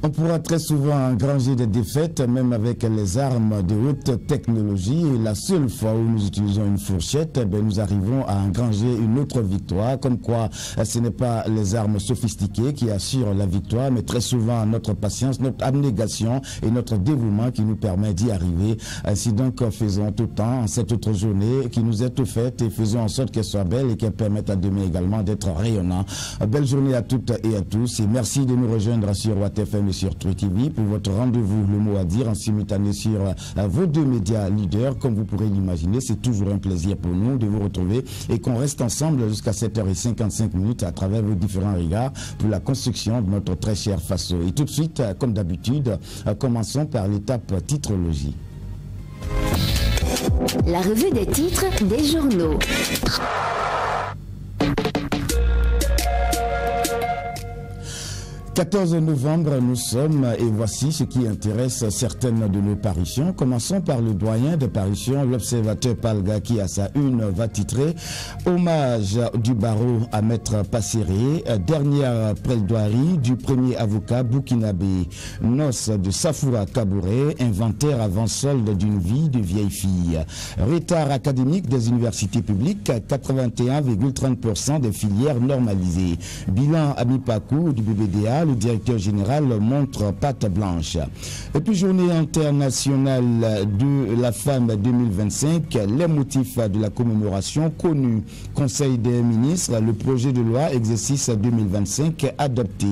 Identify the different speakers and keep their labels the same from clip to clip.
Speaker 1: On pourra très souvent engranger des défaites, même avec les armes de haute technologie. Et la seule fois où nous utilisons une fourchette, nous arrivons à engranger une autre victoire. Comme quoi, ce n'est pas les armes sophistiquées qui assurent la victoire, mais très souvent notre patience, notre abnégation et notre dévouement qui nous permet d'y arriver. Ainsi donc, faisons autant en cette autre journée qui nous est offerte et faisons en sorte qu'elle soit belle et qu'elle permette à demain également d'être rayonnant. Belle journée à toutes et à tous et merci de nous rejoindre sur WattFM et sur Truy TV pour votre rendez-vous Le Mot à dire en simultané sur vos deux médias leaders. Comme vous pourrez l'imaginer, c'est toujours un plaisir pour nous de vous retrouver et qu'on reste ensemble jusqu'à 7h55 à travers vos différents regards pour la construction de notre très cher Faso. Et tout de suite, comme d'habitude, commençons par l'étape titrologie.
Speaker 2: La revue des titres des journaux.
Speaker 1: 14 novembre, nous sommes et voici ce qui intéresse certaines de nos parutions. Commençons par le doyen de parution, l'observateur Palga qui à sa une va titrer « Hommage du barreau à Maître Passéré, dernière plaidoirie du premier avocat burkinabé, noces de Safoura Kabouré, inventaire avant solde d'une vie de vieille fille. Retard académique des universités publiques, 81,30% des filières normalisées. Bilan Amipakou du BBDA, le directeur général montre patte blanche. Et puis journée internationale de la femme 2025, les motifs de la commémoration connus. Conseil des ministres, le projet de loi exercice 2025 adopté.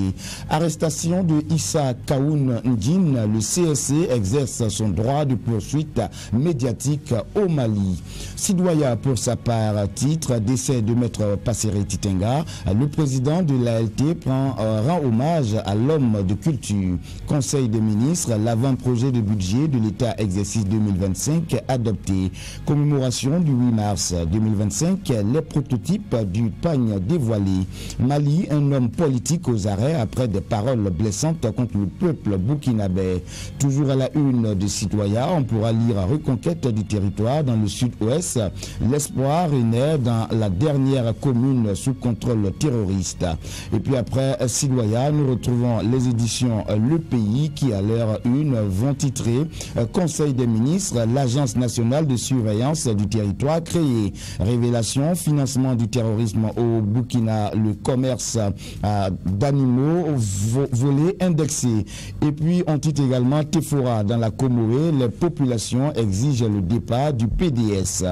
Speaker 1: Arrestation de Issa Kaoun Ndine, le CSC exerce son droit de poursuite médiatique au Mali. Sidoya pour sa part titre décès de Maître Passéré Titenga, le président de l'ALT rend hommage à l'homme de culture. Conseil des ministres, l'avant-projet de budget de l'État exercice 2025 adopté. Commémoration du 8 mars 2025, les prototypes du pagne dévoilé. Mali, un homme politique aux arrêts après des paroles blessantes contre le peuple burkinabé. Toujours à la une des citoyens, on pourra lire reconquête du territoire dans le sud-ouest. L'espoir est né dans la dernière commune sous contrôle terroriste. Et puis après citoyens, nous retrouvons les éditions Le Pays qui à l'heure une vont titrer Conseil des ministres, l'Agence nationale de surveillance du territoire créée. Révélation, financement du terrorisme au Burkina, le commerce d'animaux volés indexés. Et puis on titre également Tefora dans la Comorée, les populations exigent le départ du PDS.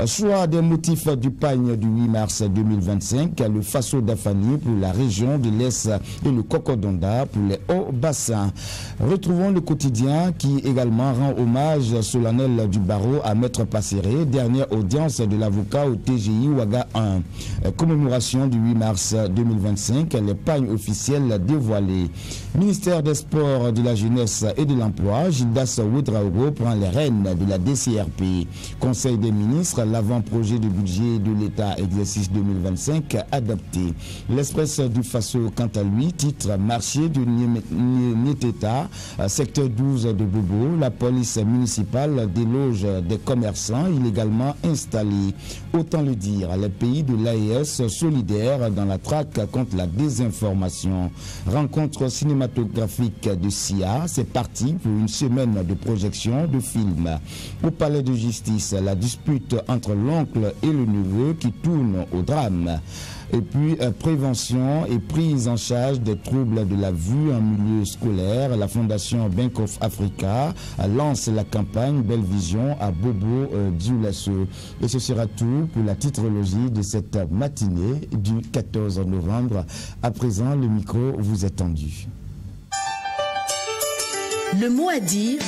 Speaker 1: Choix des motifs du pagne du 8 mars 2025, le Faso d'Afani pour la région de l'Est et le Cocodonda pour les hauts bassins. Retrouvons le quotidien qui également rend hommage solennel du barreau à Maître Passéré, dernière audience de l'avocat au TGI Ouaga 1. Commémoration du 8 mars 2025, les pagnes officielles dévoilées. Ministère des Sports, de la Jeunesse et de l'Emploi, Gildas Ouedraogo prend les rênes de la DCRP. Conseil des ministres, l'avant-projet de budget de l'État exercice 2025 adopté. L'Express du Faso, quant à lui, titre marché du Nieteta, secteur 12 de Bobo, la police municipale déloge des commerçants illégalement installés. Autant le dire, les pays de l'AES solidaires dans la traque contre la désinformation. Rencontre cinématographique de SIA, c'est parti pour une semaine de projection de films. Au palais de justice, la dispute entre l'oncle et le neveu qui tourne au drame. Et puis, prévention et prise en charge des troubles de la vue en milieu scolaire. La Fondation Bank of Africa lance la campagne Belle Vision à Bobo Dioulasso. Et ce sera tout pour la titrologie de cette matinée du 14 novembre. À présent, le micro vous est tendu.
Speaker 3: Le mot à dire.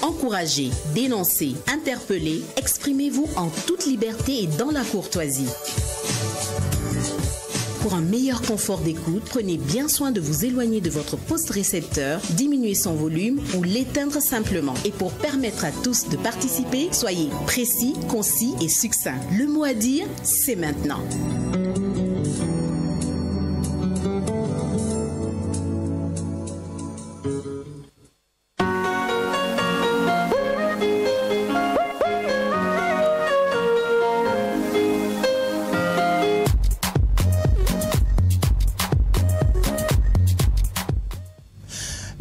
Speaker 3: Encouragez, dénoncez, interpellez, exprimez-vous en toute liberté et dans la courtoisie. Pour un meilleur confort d'écoute, prenez bien soin de vous éloigner de votre poste récepteur, diminuez son volume ou l'éteindre simplement. Et pour permettre à tous de participer, soyez précis, concis et succinct. Le mot à dire, c'est maintenant.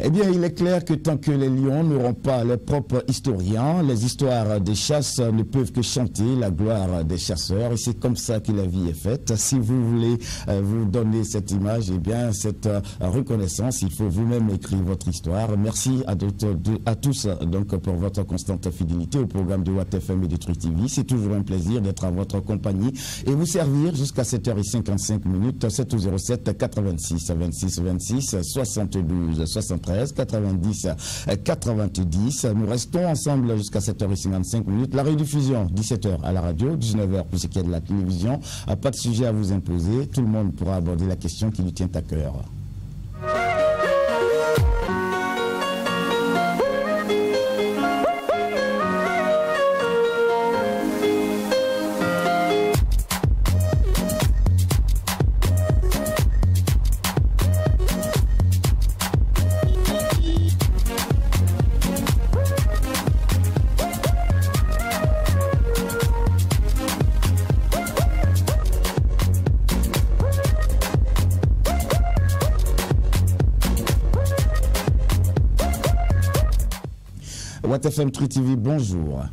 Speaker 1: Eh bien, il est clair que tant que les lions n'auront pas leurs propres historiens, les histoires des chasses ne peuvent que chanter la gloire des chasseurs. Et c'est comme ça que la vie est faite. Si vous voulez vous donner cette image, eh bien, cette reconnaissance, il faut vous-même écrire votre histoire. Merci à tous donc, pour votre constante fidélité au programme de Watt FM et de Truth TV. C'est toujours un plaisir d'être à votre compagnie et vous servir jusqu'à 7h55 minutes, 707 86 26 26 72 73 90 90. Nous restons ensemble jusqu'à 7h55 minutes. La rediffusion, 17h à la radio, 19h pour ce qui est de la télévision. Pas de sujet à vous imposer. Tout le monde pourra aborder la question qui lui tient à cœur. Watt FM Truth TV, bonjour.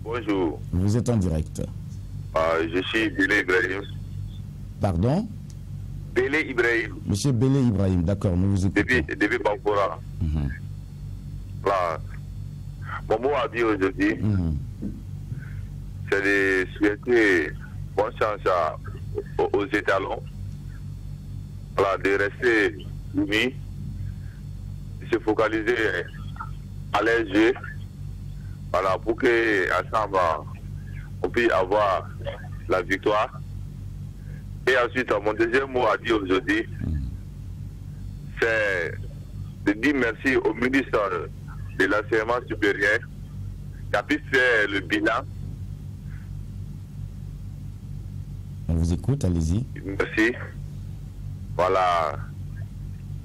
Speaker 4: Bonjour.
Speaker 1: Vous êtes en direct.
Speaker 4: Je suis Bélé Ibrahim.
Speaker 1: Pardon?
Speaker 4: Bélé Ibrahim.
Speaker 1: Monsieur Bélé Ibrahim, d'accord, nous vous écoutons.
Speaker 4: Depuis Bankora. Voilà. Mon mot à dire aujourd'hui, c'est de souhaiter bonne chance aux étalons. Voilà, de rester unis, de se focaliser à leurs yeux, voilà, pour qu'ensemble on puisse avoir la victoire. Et ensuite, mon deuxième mot à dire aujourd'hui, c'est de dire merci au ministre de l'enseignement supérieur qui a pu faire le bilan.
Speaker 1: On vous écoute, allez-y.
Speaker 4: Merci. Voilà.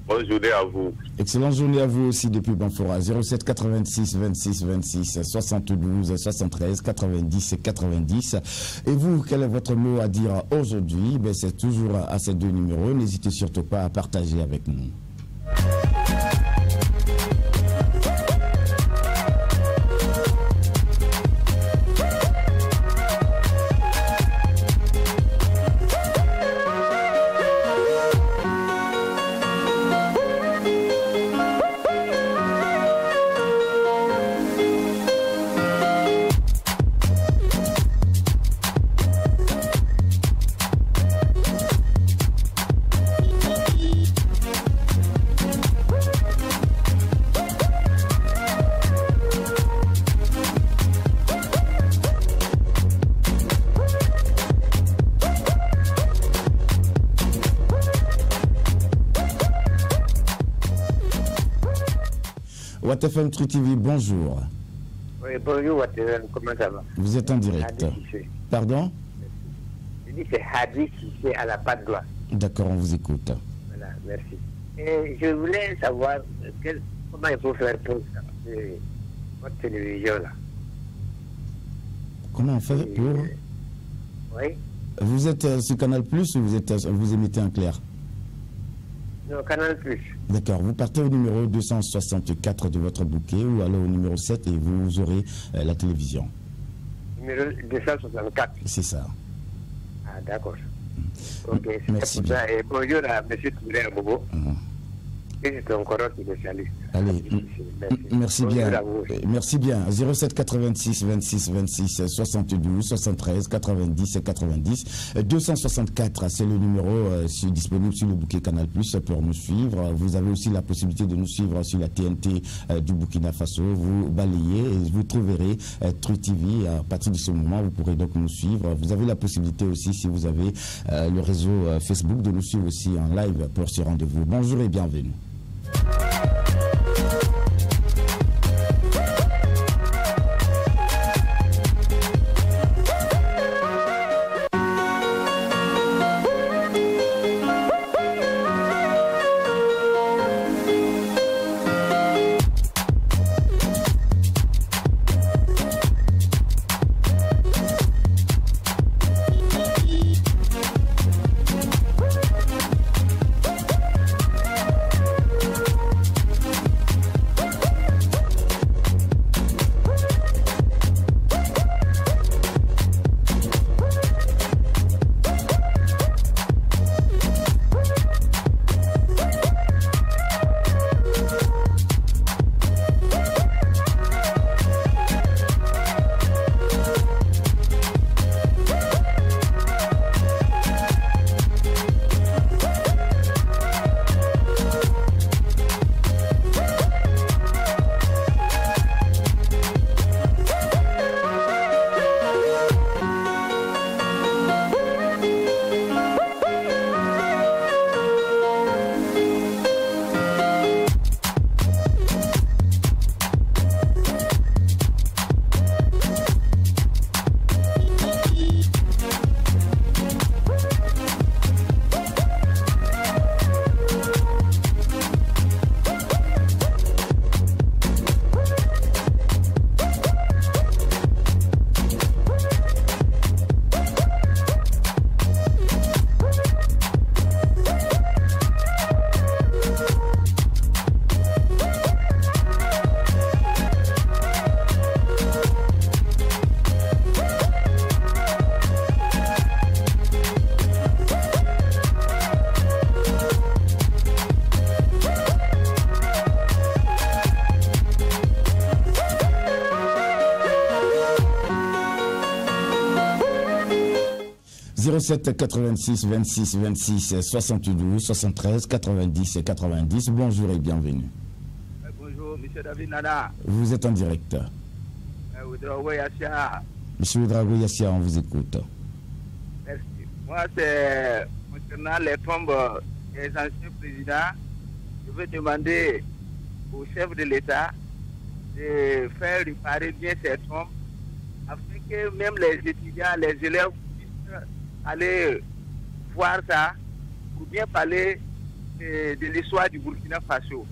Speaker 4: Bonne journée à vous.
Speaker 1: Excellente journée à vous aussi depuis Banfora. 07 86 26 26 72 73 90 90. Et vous, quel est votre mot à dire aujourd'hui? C'est toujours à ces deux numéros. N'hésitez surtout pas à partager avec nous. Watt FM Truth TV, bonjour.
Speaker 5: Oui, bonjour Watt FM, comment ça va?
Speaker 1: Vous êtes en direct. Pardon?
Speaker 5: Je dis c'est Hadi Cissé à la Patte d'Oie.
Speaker 1: D'accord, on vous écoute.
Speaker 5: Voilà, merci. Et je voulais savoir comment il faut faire pour votre télévision là.
Speaker 1: Comment on fait pour?
Speaker 5: Oui.
Speaker 1: Vous êtes sur Canal Plus ou vous émettez en clair?
Speaker 5: Non, Canal Plus.
Speaker 1: D'accord, vous partez au numéro 264 de votre bouquet ou alors au numéro 7 et vous aurez la télévision.
Speaker 5: Numéro 264.
Speaker 1: C'est ça.
Speaker 5: Ah, d'accord. Ok,
Speaker 1: merci
Speaker 5: bien. Et bonjour à M. Touré Abobo. Et c'est encore qui le salue.
Speaker 1: Allez, merci bien. Merci bien. 07 86 26 26 72 73 90 90 264, c'est le numéro disponible sur le bouquet Canal Plus pour nous suivre. Vous avez aussi la possibilité de nous suivre sur la TNT du Burkina Faso. Vous balayez et vous trouverez Truth TV. À partir de ce moment, vous pourrez donc nous suivre. Vous avez la possibilité aussi, si vous avez le réseau Facebook, de nous suivre aussi en live pour ce rendez-vous. Bonjour et bienvenue. 07 86 26 26 72 73 90 90. Bonjour et bienvenue.
Speaker 6: Bonjour, M. David Nana.
Speaker 1: Vous êtes en direct. Monsieur Ouedraogo Yassia, on vous écoute.
Speaker 6: Merci. Moi, c'est concernant les tombes des anciens présidents. Je veux demander au chef de l'État de faire réparer bien ces tombes afin que même les étudiants, les élèves puissent aller voir ça pour bien parler de l'histoire du Burkina Faso.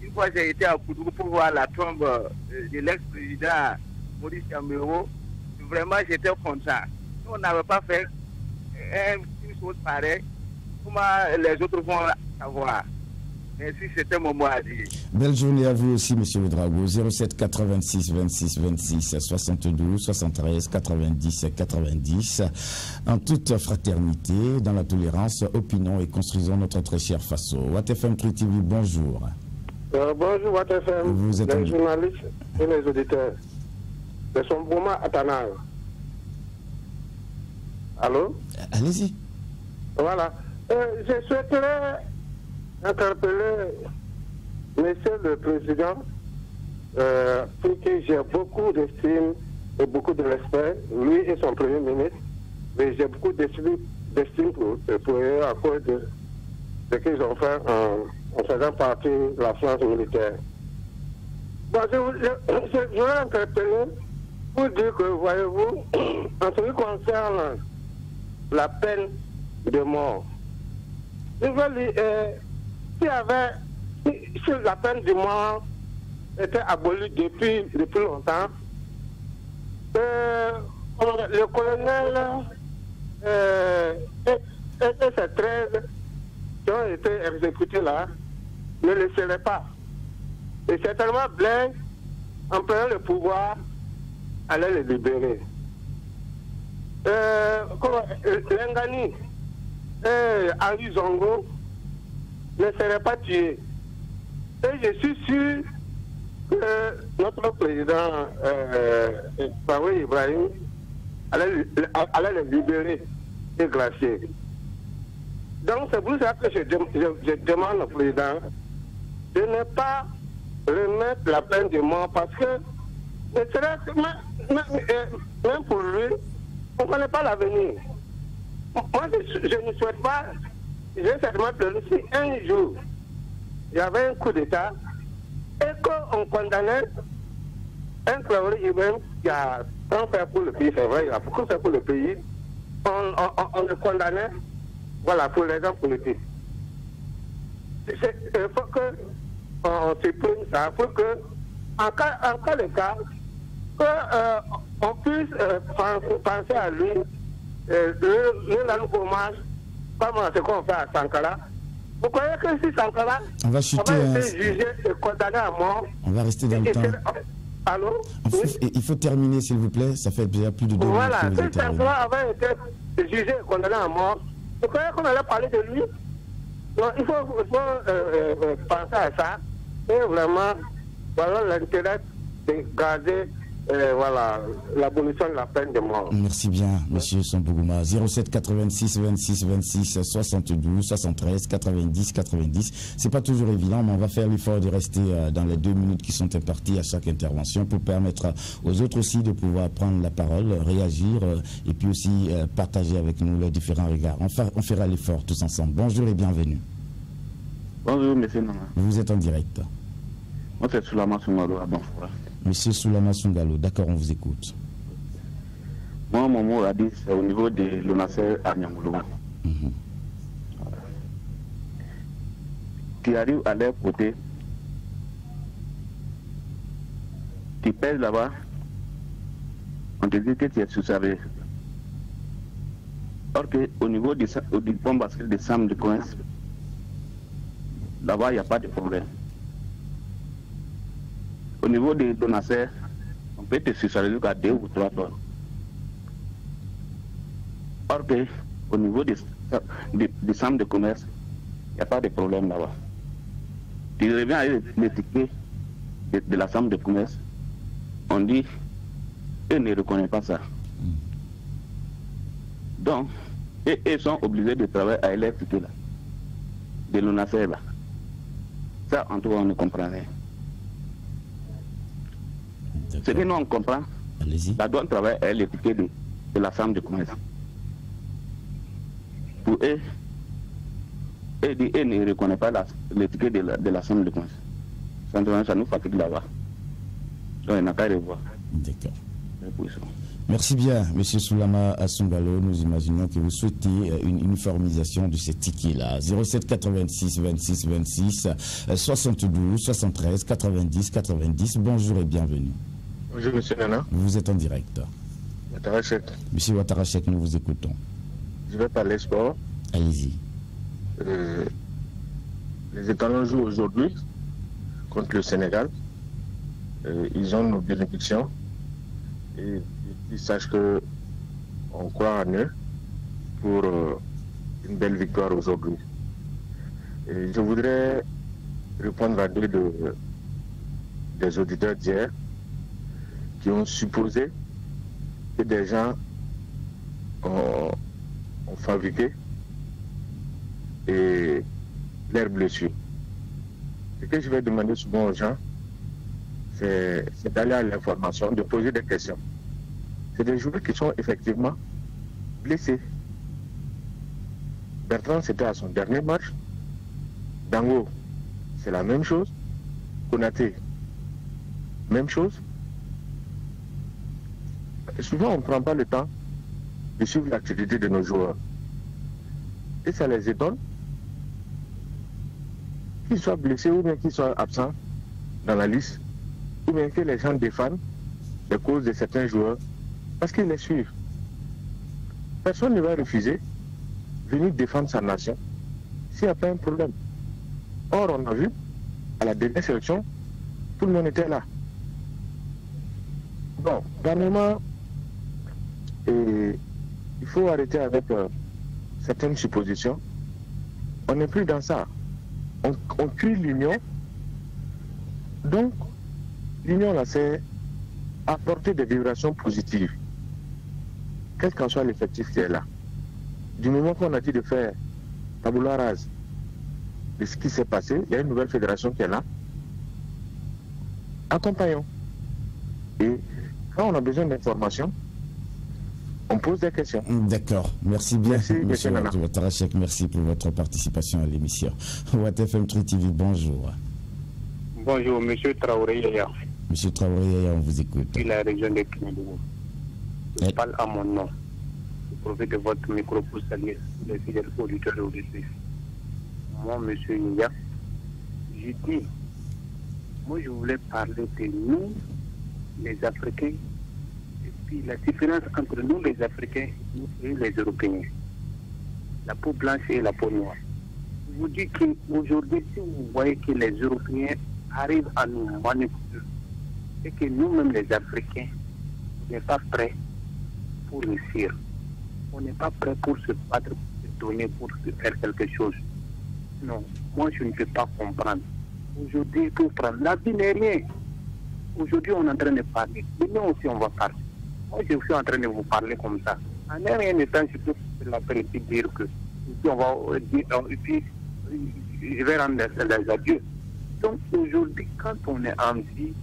Speaker 6: Une fois, j'ai été à Koudougou pour voir la tombe de l'ex-président Maurice Kamero. Vraiment, j'étais content. Nous, on n'avait pas fait une chose pareille. Comment les autres vont savoir? Merci, c'était mon mot à dire.
Speaker 1: Belle journée à vous aussi, monsieur Ouedraogo. 07 86 26 26 72 73 90 90. En toute fraternité, dans la tolérance, opinons et construisons notre très cher Faso. WattFM Truc TV, bonjour.
Speaker 7: Bonjour WattFM,
Speaker 1: Vous êtes
Speaker 7: les journalistes et les auditeurs. C'est Sombouma Atana. Allô?
Speaker 1: Allez-y.
Speaker 7: Voilà. Je souhaiterais interpeller Monsieur le Président pour qui j'ai beaucoup d'estime et beaucoup de respect, lui et son Premier ministre, mais j'ai beaucoup d'estime pour eux à cause de ce qu'ils ont fait en faisant partie de la France militaire. Bon, je vais interpeller pour dire que, voyez-vous, en ce qui concerne la peine de mort, je veux dire, si la peine de mort était abolie depuis longtemps, le colonel et ses 13 qui ont été exécutés là ne le seraient pas. Et certainement Blaise, en prenant le pouvoir, allait les libérer. Lengani et Henri Zongo ne seraient pas tués. Et je suis sûr que notre président Farouk Ibrahim allait les libérer et glacier. Donc c'est pour ça que je demande au président de ne pas remettre la peine de mort parce que même pour lui, on ne connaît pas l'avenir. Moi, je ne souhaite pas, je vais certainement pleurer si un jour il y avait un coup d'État et qu'on condamnait un Traoré Ibrahim qui a tant fait pour le pays, c'est vrai, il a beaucoup fait pour le pays, on le condamnait, voilà, pour les gens politiques. Il faut qu'on supprime ça, pour que, en cas de cas, qu'on puisse penser à lui, lui rendre hommage, comme ce qu'on fait à Sankara. Vous croyez que si Sankara
Speaker 1: va
Speaker 7: été jugé et condamné à mort,
Speaker 1: on va rester dans le temps.
Speaker 7: Allô?
Speaker 1: Il faut terminer, s'il vous plaît. Ça fait déjà plus de 2 minutes.
Speaker 7: Voilà, si Sankara avait été jugé et condamné à mort, vous croyez qu'on allait parler de lui? Donc, il faut penser à ça. Et vraiment, voilà l'intérêt de garder voilà, l'abolition de la peine de mort.
Speaker 1: Merci bien, monsieur Sambougouma. 07 86 26 26 72 73 90 90. C'est pas toujours évident, mais on va faire l'effort de rester dans les 2 minutes qui sont imparties à chaque intervention pour permettre aux autres aussi de pouvoir prendre la parole, réagir et puis aussi partager avec nous les différents regards. On fera l'effort tous ensemble. Bonjour et bienvenue.
Speaker 8: Bonjour, monsieur Nana.
Speaker 1: Vous êtes en direct.
Speaker 8: Moi, c'est Soulama Sungalo à Banfoura.
Speaker 1: Monsieur Soulama Sungalo, d'accord, on vous écoute.
Speaker 8: Moi, mon mot a dit, c'est au niveau de l'ONASER à Niamoulo. Tu arrives à leur côté, tu pèses là-bas, on te dit que tu es sous-servé. Or qu'au niveau du pont bascule de Sam de Coins, là-bas, il n'y a pas de problème. Au niveau des donateurs, on peut te sous-server jusqu'à 2 ou 3 tonnes. Or qu'au niveau des centres de commerce, il n'y a pas de problème là-bas. Tu reviens avec les tickets de la chambre de commerce, on dit, eux ne reconnaissent pas ça. Donc, Et ils sont obligés de travailler à l'électricité là. De l'ONASER là. Ça, en tout cas, on ne comprend rien. Ce que nous, on comprend, la douane travaille à l'électricité de la Chambre de commerce. Pour eux, ils ne reconnaissent pas l'électricité de la Chambre de commerce. Ça nous fatigue là-bas. Donc, il n'a qu'à revoir.
Speaker 1: D'accord. Merci bien, M. Soulama Assungalo. Nous imaginons que vous souhaitez une uniformisation de ces tickets-là. 07 86 26 26 72 73 90 90. Bonjour et bienvenue.
Speaker 9: Bonjour, M. Nana.
Speaker 1: Vous êtes en direct.
Speaker 9: Ouattarachek.
Speaker 1: M. Ouattarachek, nous vous écoutons.
Speaker 9: Je vais parler sport.
Speaker 1: Allez-y.
Speaker 9: Les Étalons jouent aujourd'hui contre le Sénégal. Ils ont nos bénédictions. Et ils sachent qu'on croit en eux pour une belle victoire aujourd'hui. Et je voudrais répondre à deux des auditeurs d'hier qui ont supposé que des gens ont fabriqué et leurs blessures. Ce que je vais demander souvent aux gens, c'est d'aller à l'information, de poser des questions. C'est des joueurs qui sont effectivement blessés. Bertrand, c'était à son dernier match. Dango, c'est la même chose. Konaté, même chose. Et souvent, on ne prend pas le temps de suivre l'activité de nos joueurs. Et ça les étonne qu'ils soient blessés ou bien qu'ils soient absents dans la liste, ou bien que les gens défendent les causes de certains joueurs parce qu'ils les suivent. Personne ne va refuser de venir défendre sa nation s'il n'y a pas un problème. Or, on a vu, à la dernière sélection, tout le monde était là. Bon, dernièrement, il faut arrêter avec certaines suppositions. On n'est plus dans ça. On crée l'union. Donc, l'union, là, c'est apporter des vibrations positives. Quel qu'en soit l'effectif qui est là. Du moment qu'on a dit de faire tabula rase de ce qui s'est passé, il y a une nouvelle fédération qui est là. Accompagnons. Et quand on a besoin d'informations, on pose des questions.
Speaker 1: D'accord. Merci bien,
Speaker 9: merci,
Speaker 1: M. Ouattarachek. Merci pour votre participation à l'émission. WattFM Tri TV, bonjour.
Speaker 10: Bonjour, M. Traoré Yaya.
Speaker 1: M. Traoré Yaya, on vous écoute.
Speaker 10: Depuis la région de Kénédougou. Je parle à mon nom. Je profite de votre micro pour saluer les fidèles auditeurs et auditrices. Moi, M. Yaya, je dis, moi je voulais parler de nous, les Africains, et puis la différence entre nous, les Africains, et les Européens. La peau blanche et la peau noire. Je vous dis qu'aujourd'hui, si vous voyez que les Européens arrivent à nous manipuler, et que nous-mêmes, les Africains, on n'est pas prêts pour réussir. On n'est pas prêts pour se battre, pour se donner, pour faire quelque chose. Non, moi je ne peux pas comprendre. Aujourd'hui, il faut prendre. La vie n'est rien. Aujourd'hui, on est en train de parler. Mais nous aussi, on va parler. Moi, je suis en train de vous parler comme ça. En rien de temps, je peux l'apprécier dire que on va dire, et puis je vais rendre les adieux. Donc aujourd'hui, quand on est en vie,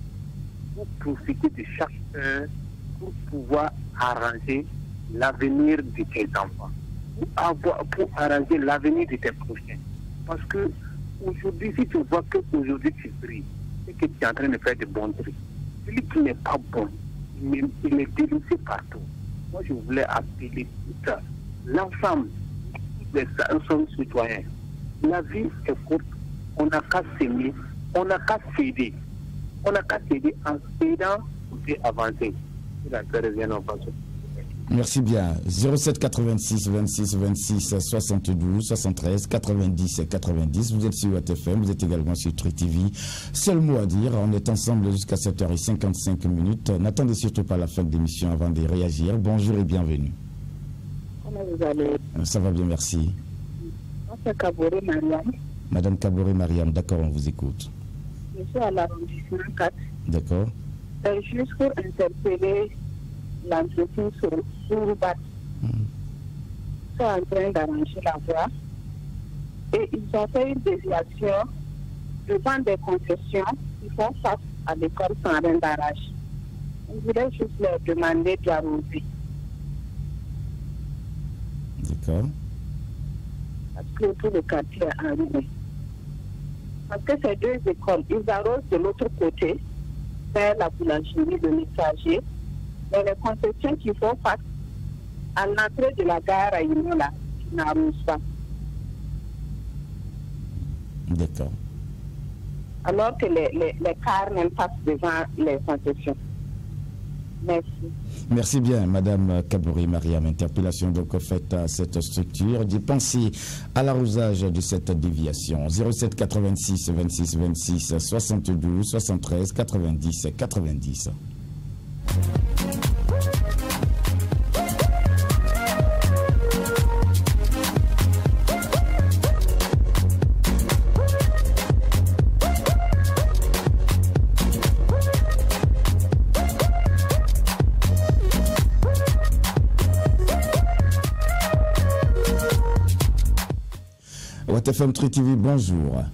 Speaker 10: pour profiter de chaque heure, pour pouvoir arranger l'avenir de tes enfants, pour arranger l'avenir de tes prochains. Parce que aujourd'hui, si tu vois qu'aujourd'hui tu brilles, et que tu es en train de faire de bons trucs, celui qui n'est pas bon, il est délaissé partout. Moi, je voulais appeler tout l'ensemble des citoyens. La vie est courte, on n'a qu'à s'aimer, on n'a qu'à céder. On n'a qu'à céder en cédant pour avancer.
Speaker 1: Merci bien. 07 86 26 26 72 73 90 90. Vous êtes sur WattFM, vous êtes également sur Tri TV. Seul mot à dire, on est ensemble jusqu'à 7h55. N'attendez surtout pas la fin de l'émission avant de réagir. Bonjour et bienvenue.
Speaker 11: Comment vous allez? Ça
Speaker 1: va bien, merci.
Speaker 11: C'est Kaboré Mariam.
Speaker 1: Madame Kaboré Mariam, d'accord, on vous écoute.
Speaker 11: Je suis à l'arrondissement 4.
Speaker 1: D'accord.
Speaker 11: Juste pour interpeller l'entretien sur Roubat. sont en train d'arranger la voie et ils ont fait une déviation devant des concessions qui font face à l'école sans rien d'arrache. On voulait juste leur demander d'arroser.
Speaker 1: D'accord.
Speaker 11: Parce que tout le quartier est arrivé. Parce que ces deux écoles, ils arrosent de l'autre côté, vers la boulangerie, le messager, mais les concessions qui font face à l'entrée de la gare à Imola, qui n'arrosent pas.
Speaker 1: D'accord.
Speaker 11: Alors que les cars même passent devant les concessions. Merci.
Speaker 1: Merci bien, Madame Kabouri Mariam. Interpellation donc faite à cette structure. D'y penser à l'arrosage de cette déviation. 07 86 26 26 72 73 90 90. FM Tri TV, bonjour.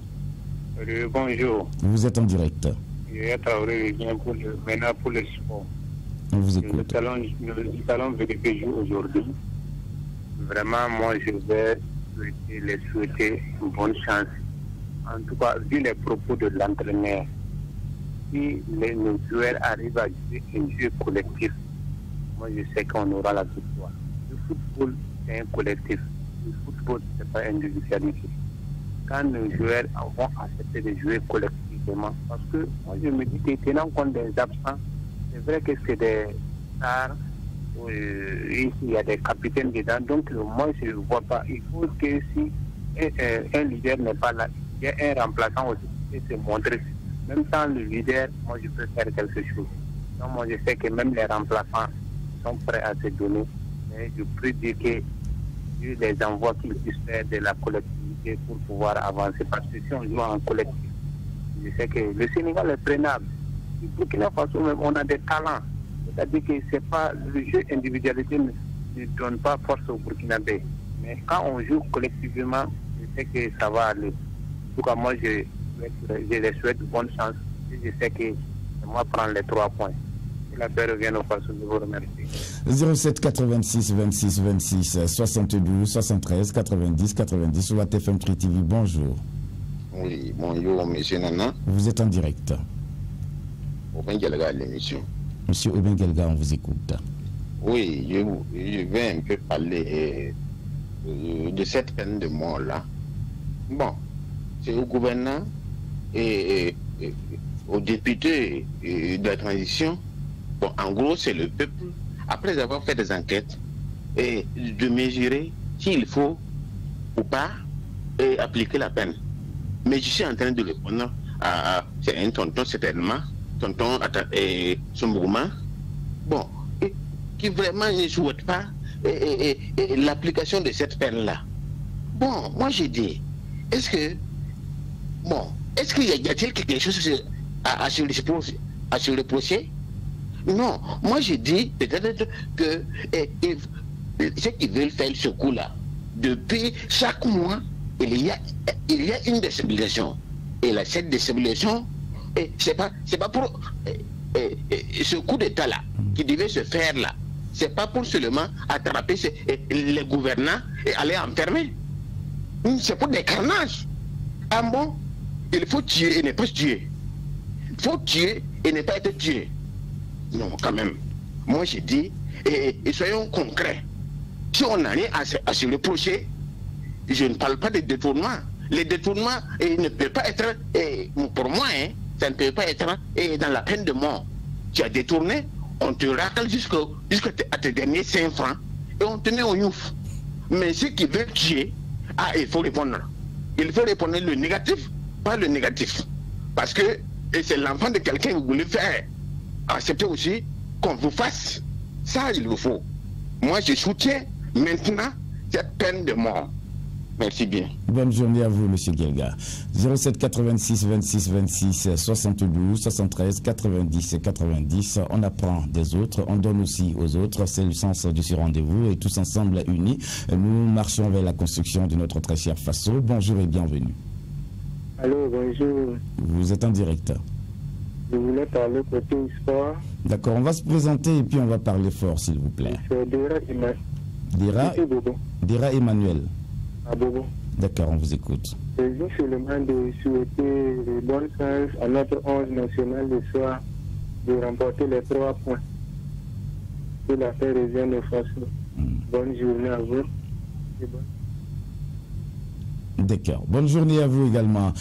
Speaker 10: Bonjour.
Speaker 1: Vous êtes en direct.
Speaker 10: Maintenant pour le sport.
Speaker 1: On vous écoute.
Speaker 10: Nous allons vérifier aujourd'hui. Vraiment, moi, je vais les souhaiter une bonne chance. En tout cas, vu les propos de l'entraîneur, si nos joueurs arrivent à jouer un jeu collectif, moi, je sais qu'on aura la victoire. Le football, c'est un collectif. Le football, ce n'est pas individualité. Quand nos joueurs vont accepter de jouer collectivement, parce que moi je me dis que tenant compte des absents, c'est vrai que c'est des stars, il y a des capitaines dedans, donc moi je ne vois pas. Il faut que si un leader n'est pas là, il y a un remplaçant aussi qui peut se montrer. Même sans le leader, moi je peux faire quelque chose. Donc moi je sais que même les remplaçants sont prêts à se donner, mais je peux dire que les envois qu'ils puissent faire de la collectivité pour pouvoir avancer, parce que si on joue en collectif, je sais que le Sénégal est prenable. Du Burkina Faso même, on a des talents. C'est-à-dire que c'est pas le jeu individualité ne donne pas force au Burkinabé. Mais quand on joue collectivement, je sais que ça va aller. En tout cas, moi, je les souhaite bonne chance. Et je sais que moi prendre les 3 points. Que la paix revienne au Faso. Je vous remercie.
Speaker 1: 07 86 26 26 72 73 90 90 sur la TFM Tri TV. Bonjour.
Speaker 12: Oui, bonjour, monsieur Nana.
Speaker 1: Vous êtes en direct.
Speaker 12: Aubin Gelga, l'émission.
Speaker 1: Monsieur Aubin Gelga, on vous écoute.
Speaker 12: Oui, je vais un peu parler de cette peine de mort-là. Bon, c'est au gouvernement et aux députés de la transition. Bon, en gros, c'est le peuple, après avoir fait des enquêtes, et de mesurer s'il faut ou pas appliquer la peine. Mais je suis en train de répondre à c'est un tonton certainement, tonton son mouvement, bon, qui vraiment ne souhaite pas l'application de cette peine-là. Bon, moi j'ai dit, est-ce qu'il y a-t-il quelque chose à se reprocher? Non, moi je dis peut-être que ceux qui veulent faire ce coup-là, depuis chaque mois, il y a une déstabilisation. Et cette déstabilisation, c'est pas pour ce coup d'État-là qui devait se faire là. C'est pas pour seulement attraper les gouvernants et aller enfermer. C'est pour des carnages. Ah bon, il faut tuer et ne pas se tuer. Il faut tuer et ne pas être tué. Non, quand même. Moi, j'ai dit, et soyons concrets. Si on en est à se reprocher, je ne parle pas de détournement. Les détournements ne peuvent pas être, pour moi, ça ne peut pas être dans la peine de mort. Tu as détourné, on te racle jusqu'à tes derniers 5 francs et on te met au youf. Mais ceux qui veulent tuer, il faut répondre. Il faut répondre le négatif, pas le négatif. Parce que c'est l'enfant de quelqu'un que vous voulez faire. Acceptez aussi qu'on vous fasse. Ça, il vous faut. Moi, je soutiens maintenant cette peine de mort. Merci bien.
Speaker 1: Bonne journée à vous, M. Guelga. 07 86 26 26 72 73 90 90. On apprend des autres, on donne aussi aux autres. C'est le sens de ce rendez-vous et tous ensemble unis, nous marchons vers la construction de notre très cher Faso. Bonjour et bienvenue.
Speaker 7: Allô, bonjour.
Speaker 1: Vous êtes en direct.
Speaker 7: Je voulais parler côté sport.
Speaker 1: D'accord, on va se présenter et puis on va parler fort, s'il vous plaît.
Speaker 7: C'est
Speaker 1: Dira Emmanuel.
Speaker 7: À Bobo.
Speaker 1: D'accord, on vous écoute.
Speaker 7: Je veux seulement de souhaiter de bonnes chances à notre 11 national de soir de remporter les 3 points. Que la paix revienne au Faso. Bonne journée à vous.
Speaker 1: D'accord. Bonne journée à vous également,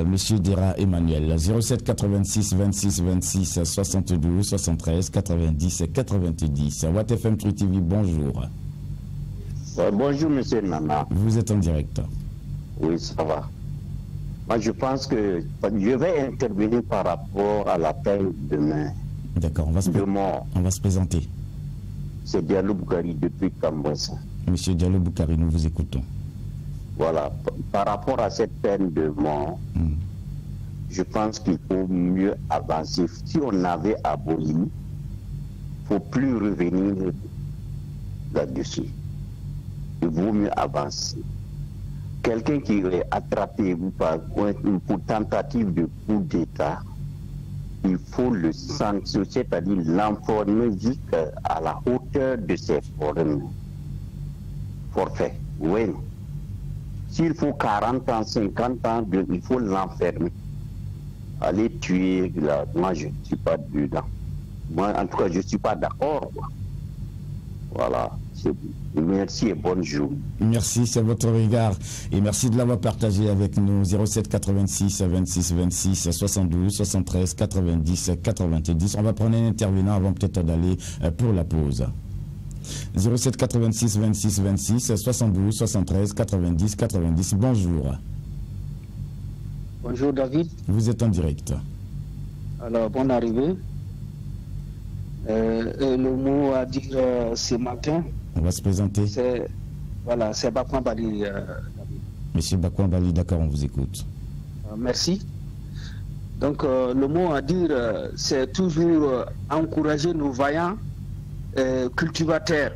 Speaker 1: Monsieur Dira Emmanuel. 07 86 26 26 72 73 90 90. Watt FM True TV, bonjour.
Speaker 13: Bonjour, monsieur Nana.
Speaker 1: Vous êtes en direct.
Speaker 13: Oui, ça va. Moi, je pense que je vais intervenir par rapport à l'appel demain.
Speaker 1: D'accord, on va se présenter.
Speaker 13: C'est Diallo Boukari depuis Cambouassa.
Speaker 1: Monsieur Diallo Boukari, nous vous écoutons.
Speaker 13: Voilà. Par rapport à cette peine de mort, je pense qu'il faut mieux avancer. Si on avait aboli, il ne faut plus revenir là-dessus. Il vaut mieux avancer. Quelqu'un qui est attrapé pour tentative de coup d'État, il faut le sanctionner, c'est-à-dire l'enfermer jusqu'à la hauteur de ses forfaits. Oui. S'il faut 40 ans, 50 ans, il faut l'enfermer. Aller tuer, là, moi je ne suis pas dedans. Moi, en tout cas, je ne suis pas d'accord. Voilà. Merci et bonne journée.
Speaker 1: Merci, c'est votre regard. Et merci de l'avoir partagé avec nous. 07 86 26 26 72 73 90 90. On va prendre un intervenant avant peut-être d'aller pour la pause. 07 86 26 26 72 73 90 90. Bonjour.
Speaker 14: Bonjour David.
Speaker 1: Vous êtes en direct.
Speaker 14: Alors, bonne arrivée. Le mot à dire ce matin.
Speaker 1: On va se présenter.
Speaker 14: C'est Bakouan Bali.
Speaker 1: Monsieur Bakouan Bali, d'accord, on vous écoute.
Speaker 14: Merci. Donc, le mot à dire, c'est toujours encourager nos vaillants cultivateurs.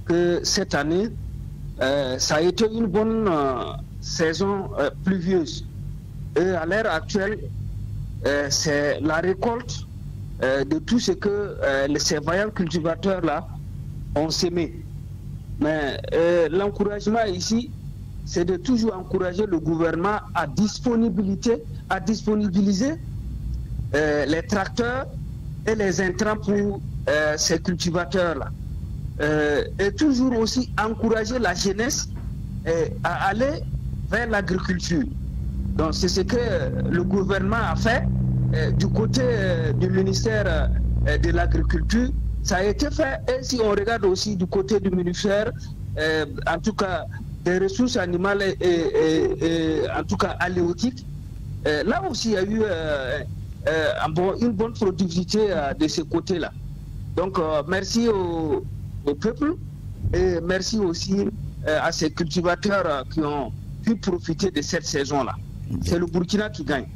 Speaker 14: Que cette année, ça a été une bonne saison pluvieuse. Et à l'heure actuelle, c'est la récolte de tout ce que ces vaillants cultivateurs-là ont sémé. Mais l'encouragement ici, c'est de toujours encourager le gouvernement à disponibiliser les tracteurs et les intrants pour ces cultivateurs-là. Et toujours aussi encourager la jeunesse à aller vers l'agriculture. Donc c'est ce que le gouvernement a fait du côté du ministère de l'Agriculture. Ça a été fait, et si on regarde aussi du côté du ministère, en tout cas des ressources animales et en tout cas halieutiques, là aussi il y a eu une bonne productivité de ce côté-là. Donc merci au peuple et merci aussi à ces cultivateurs qui ont pu profiter de cette saison-là. C'est le Burkina qui gagne.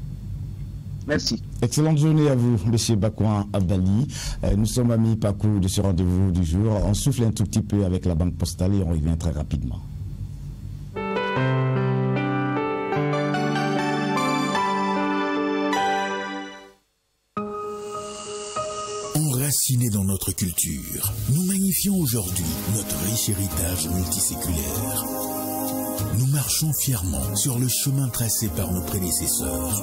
Speaker 14: Merci.
Speaker 1: Excellente journée à vous, M. Bakouan Abdali. Nous sommes à mi-parcours de ce rendez-vous du jour. On souffle un tout petit peu avec la banque postale et on revient très rapidement.
Speaker 15: Enracinés dans notre culture, nous magnifions aujourd'hui notre riche héritage multiséculaire. Nous marchons fièrement sur le chemin tracé par nos prédécesseurs,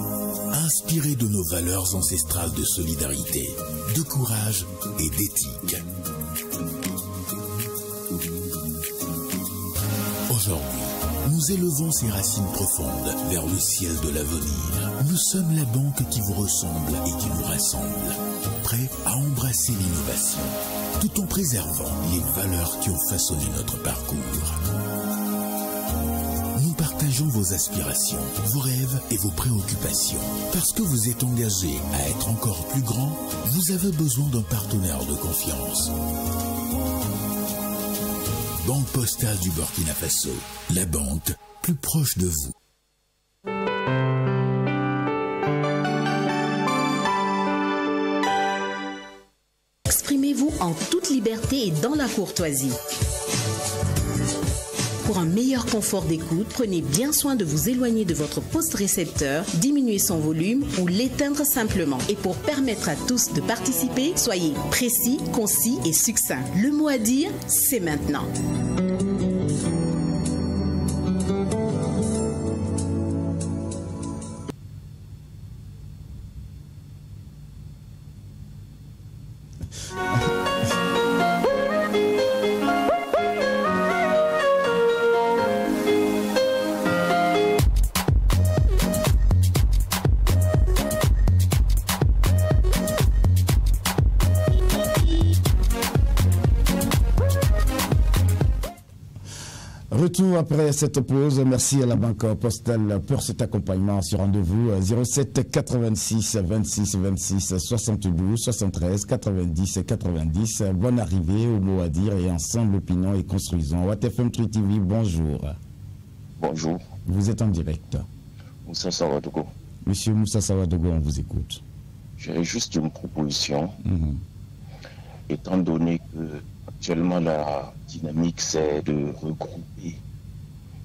Speaker 15: inspirés de nos valeurs ancestrales de solidarité, de courage et d'éthique. Aujourd'hui, nous élevons ces racines profondes vers le ciel de l'avenir. Nous sommes la banque qui vous ressemble et qui nous rassemble, prêts à embrasser l'innovation, tout en préservant les valeurs qui ont façonné notre parcours. Nous partageons vos aspirations, vos rêves et vos préoccupations. Parce que vous êtes engagé à être encore plus grand, vous avez besoin d'un partenaire de confiance. Banque postale du Burkina Faso, la banque plus proche de vous.
Speaker 3: Exprimez-vous en toute liberté et dans la courtoisie. Pour un meilleur confort d'écoute, prenez bien soin de vous éloigner de votre poste récepteur, diminuer son volume ou l'éteindre simplement. Et pour permettre à tous de participer, soyez précis, concis et succinct. Le mot à dire, c'est maintenant.
Speaker 1: Retour après cette pause. Merci à la Banque postale pour cet accompagnement sur rendez-vous 07 86 26 26 72 73 90 90. Bonne arrivée au mot à dire et ensemble opinion et construisons. WattFM 3 TV, bonjour.
Speaker 13: Bonjour.
Speaker 1: Vous êtes en direct.
Speaker 13: Moussa Sawadogo.
Speaker 1: Monsieur Moussa Sawadogo, on vous écoute.
Speaker 13: J'ai juste une proposition. Étant donné que actuellement la dynamique c'est de regrouper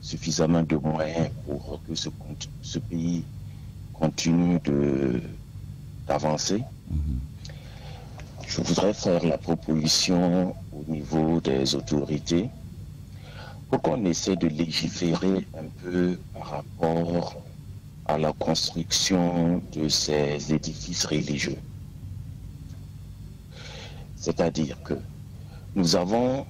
Speaker 13: suffisamment de moyens pour que ce pays continue d'avancer, je voudrais faire la proposition au niveau des autorités pour qu'on essaie de légiférer un peu par rapport à la construction de ces édifices religieux. C'est-à-dire que nous avons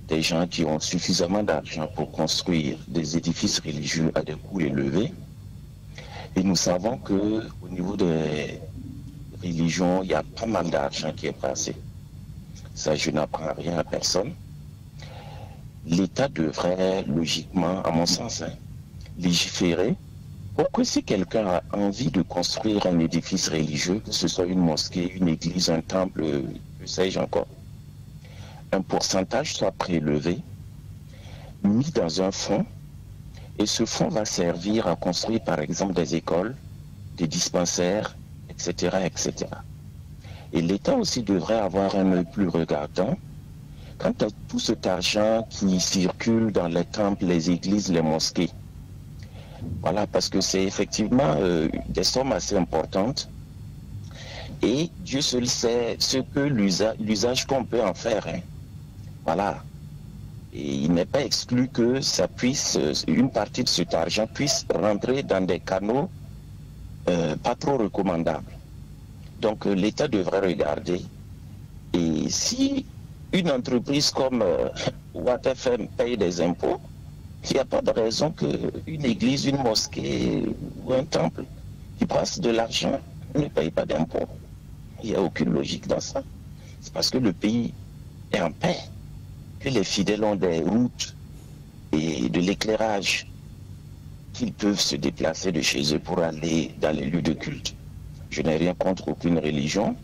Speaker 13: des gens qui ont suffisamment d'argent pour construire des édifices religieux à des coûts élevés. Et nous savons qu'au niveau des religions, il y a pas mal d'argent qui est passé. Ça, je n'apprends rien à personne. L'État devrait, logiquement, à mon sens, légiférer pour que si quelqu'un a envie de construire un édifice religieux, que ce soit une mosquée, une église, un temple, que sais-je encore, un pourcentage soit prélevé, mis dans un fonds, et ce fonds va servir à construire par exemple des écoles, des dispensaires, etc. etc. Et l'État aussi devrait avoir un œil plus regardant quant à tout cet argent qui circule dans les temples, les églises, les mosquées. Voilà, parce que c'est effectivement des sommes assez importantes. Et Dieu seul sait ce que l'usage qu'on peut en faire. Voilà. Et il n'est pas exclu que ça puisse, une partie de cet argent puisse rentrer dans des canaux pas trop recommandables. Donc l'État devrait regarder. Et si une entreprise comme WattFM paye des impôts, il n'y a pas de raison qu'une église, une mosquée ou un temple qui passe de l'argent ne paye pas d'impôts. Il n'y a aucune logique dans ça. C'est parce que le pays est en paix, que les fidèles ont des routes et de l'éclairage, qu'ils peuvent se déplacer de chez eux pour aller dans les lieux de culte. Je n'ai rien contre aucune religion,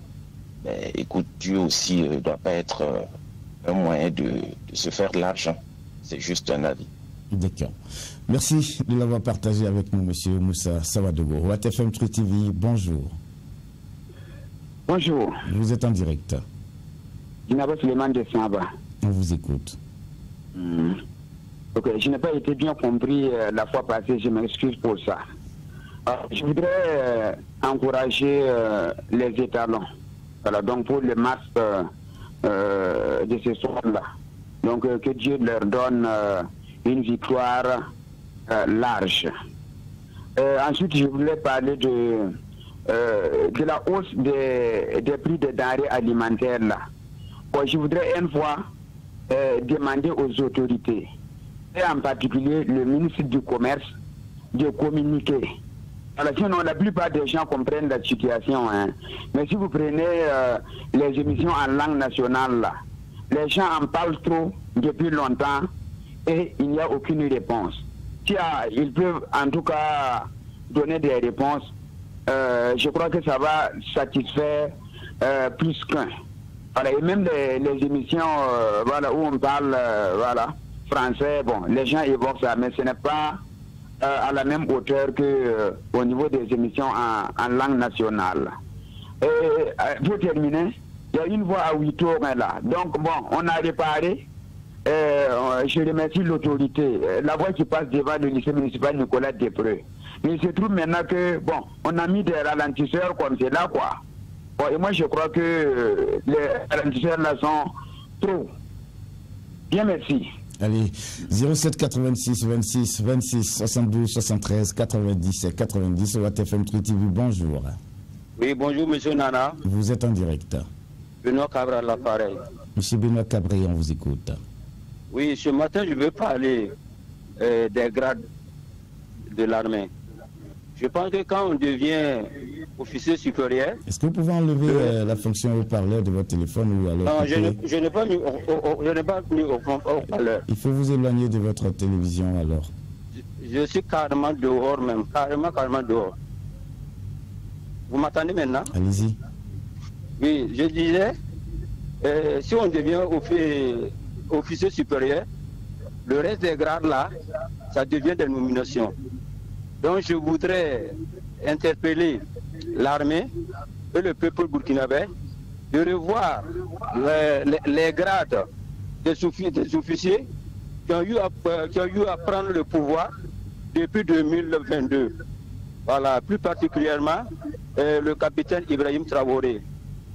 Speaker 13: mais écoute, Dieu aussi ne doit pas être un moyen de se faire de l'argent. C'est juste un avis.
Speaker 1: D'accord. Merci de l'avoir partagé avec nous, monsieur Moussa Sawadogo. WattFM 3 TV, bonjour.
Speaker 16: Bonjour.
Speaker 1: Vous êtes en direct.
Speaker 16: Dinaba Suleiman de Samba.
Speaker 1: On vous écoute.
Speaker 16: Ok, je n'ai pas été bien compris la fois passée, je m'excuse pour ça. Je voudrais encourager les étalons. Voilà, donc pour le match de ce soir-là. Donc que Dieu leur donne une victoire large. Ensuite, je voulais parler de la hausse des prix des denrées alimentaires là. Bon, je voudrais une fois demander aux autorités, et en particulier le ministre du Commerce, de communiquer. Alors, sinon, la plupart des gens comprennent la situation. Mais si vous prenez les émissions en langue nationale, là, les gens en parlent trop depuis longtemps et il n'y a aucune réponse. Si ils peuvent en tout cas donner des réponses, je crois que ça va satisfaire plus qu'un. Voilà, et même les émissions voilà, où on parle voilà, français, bon, les gens évoquent ça, mais ce n'est pas à la même hauteur que au niveau des émissions en langue nationale. Et pour terminer, il y a une voix à 8 tours là. Donc bon, on a réparé. Je remercie l'autorité. La voie qui passe devant le lycée municipal Nicolas Despreux. Mais il se trouve maintenant que, bon, on a mis des ralentisseurs comme c'est là, quoi. Bon, et moi, je crois que les ralentisseurs là sont trop. Bien, merci.
Speaker 1: Allez, 07 86 26 26 72 73 90 90 WattFM TV, bonjour.
Speaker 17: Oui, bonjour, monsieur Nana.
Speaker 1: Vous êtes en direct.
Speaker 17: Benoît Cabral, l'appareil.
Speaker 1: Monsieur Benoît Cabral, on vous écoute.
Speaker 17: Oui, ce matin, je veux parler des grades de l'armée. Je pense que quand on devient officier supérieur...
Speaker 1: Est-ce que vous pouvez enlever la fonction haut-parleur de votre téléphone ou alors...
Speaker 17: Non, je n'ai pas mis au haut-parleur.
Speaker 1: Il faut vous éloigner de votre télévision alors.
Speaker 17: Je suis carrément dehors même, carrément dehors. Vous m'entendez maintenant?
Speaker 1: Allez-y.
Speaker 17: Oui, je disais, si on devient officier supérieur, le reste des grades là, ça devient des nominations. Donc je voudrais interpeller l'armée et le peuple burkinabé de revoir les grades des officiers qui ont eu à prendre le pouvoir depuis 2022. Voilà, plus particulièrement le capitaine Ibrahim Traoré.